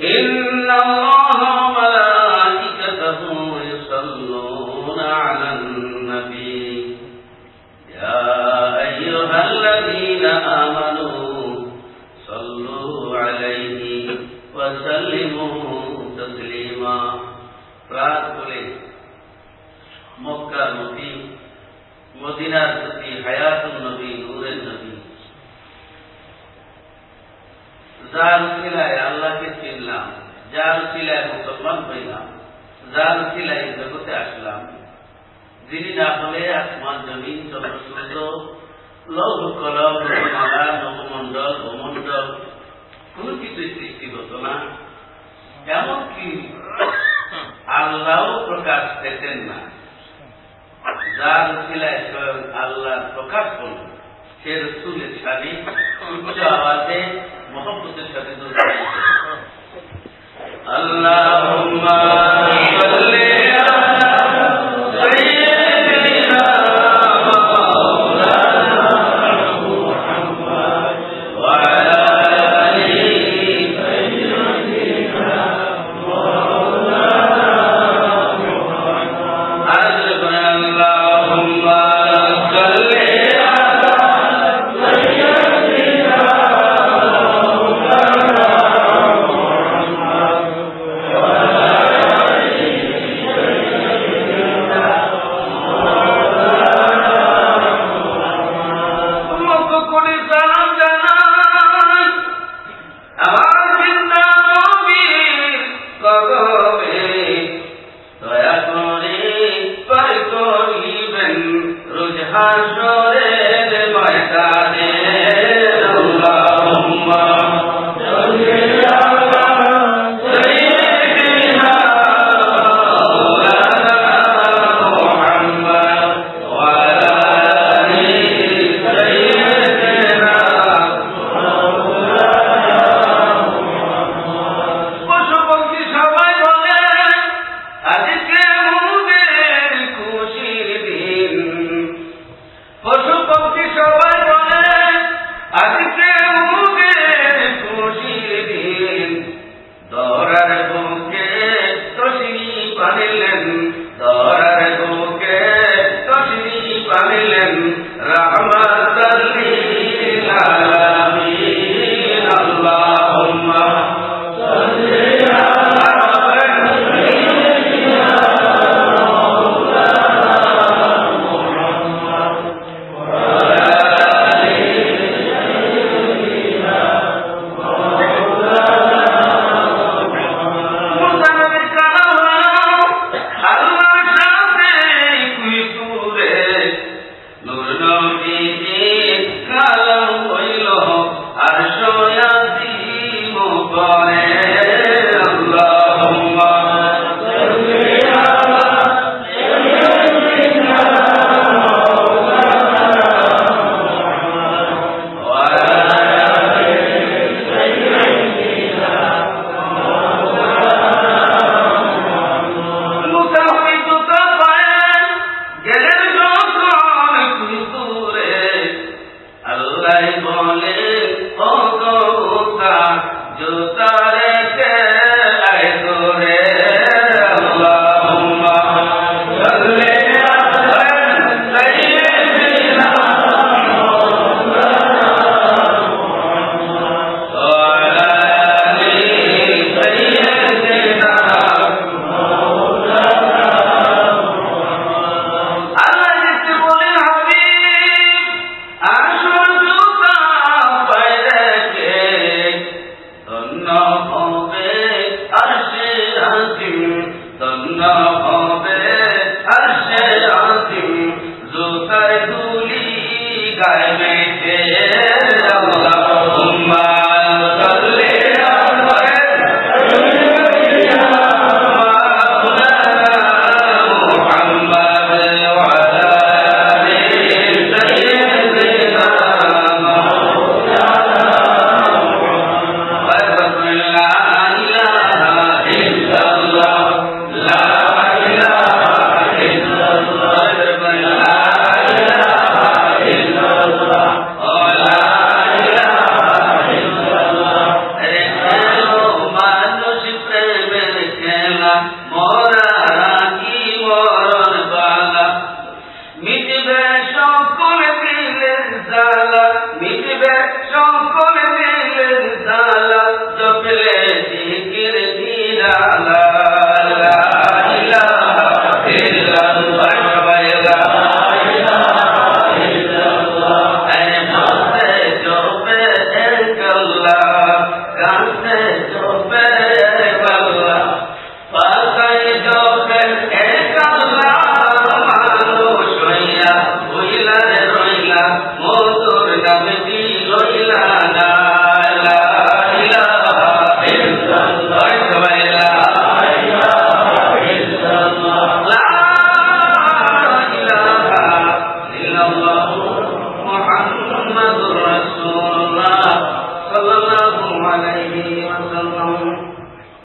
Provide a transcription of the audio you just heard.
ইন্নাল্লাহা ওয়া মালাইকাতাহু ইউসাল্লুনা আলান নবী ইয়া আইয়ুহাল্লাযীনা আমানু সাল্লু আলাইহি ওয়া সাল্লিমু তাসলিমা। প্রাণ বলে মক্কার নবী, মদিনার প্রতি হায়াতুন নবী, নূরের নবী, যার উসিলায় আল্লাহকে চিনলাম, যার উসিলায় মুসলমান হইলাম, যার উসিলায় জগতে আসলাম, যিনি না হলে আসমান জমিন চন্দ্র সূর্য লৌহ কলম নবমালা নবমণ্ডল ভূমণ্ডল কোন কিছুই সৃষ্টি হতো না। এমনকি আল্লাহ প্রকাশ পেতেন না। যার উসিলায় স্বয়ং আল্লাহ প্রকাশ হল, সে রাসূলের শানে উচ্চ আওয়াজে মহব্বতের সাথে আল্লাহুম্মা সাল্লি আলা সাইয়্যিদিনা মাওলানা মুহাম্মদ ওয়া আলা আলি সাইয়্যিদিনা মাওলানা মুহাম্মদ। আল্লাহুম্মা সাল্লি বলে ও গৌতা জোতারে